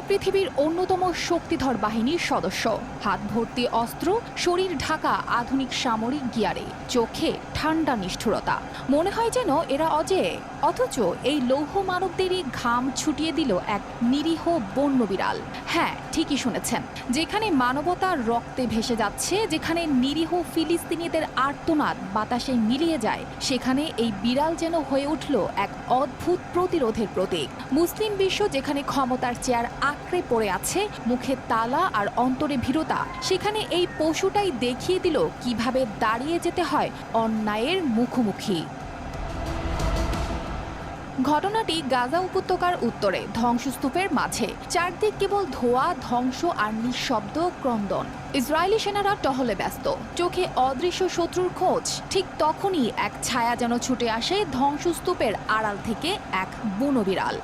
পৃথিবীর অন্যতম শক্তিধর বাহিনীর সদস্য, হাত ভর্তি অস্ত্র, শরীর ঢাকা আধুনিক সামরিক গিয়ারে, চোখে ঠান্ডা নিষ্ঠুরতা। মনে হয় যেন এরা অজেয়, অথচ এই লৌহ মানবদেরই ঘাম ছুটিয়ে দিল এক নিরীহ বন্য বিড়াল। হ্যাঁ, ঠিকই শুনেছেন, যেখানে মানবতার রক্তে ভেসে যাচ্ছে, যেখানে নিরীহ ফিলিস্তিনিদের আর্তনাদ বাতাসে মিলিয়ে যায়, সেখানে এই বিড়াল যেন হয়ে উঠল এক অদ্ভুত প্রতিরোধের প্রতীক। মুসলিম বিশ্ব যেখানে ক্ষমতার চেয়ার আঁকড়ে পড়ে আছে, মুখে তালা আর অন্তরে ভীরুতা, সেখানে এই পশুটাই দেখিয়ে দিল কিভাবে দাঁড়িয়ে যেতে হয় অন্যায়ের মুখোমুখি। ঘটনাটি গাজা উপত্যকার উত্তরে ধ্বংসস্তূপের মাঝে। চারদিক কেবল ধোঁয়া, ধ্বংস আর নিঃশব্দ ক্রন্দন। ইসরায়েলি সেনারা টহলে ব্যস্ত, চোখে অদৃশ্য শত্রুর খোঁজ। ঠিক তখনই এক ছায়া যেন ছুটে আসে ধ্বংসস্তূপের আড়াল থেকে, এক বুনো বিড়াল।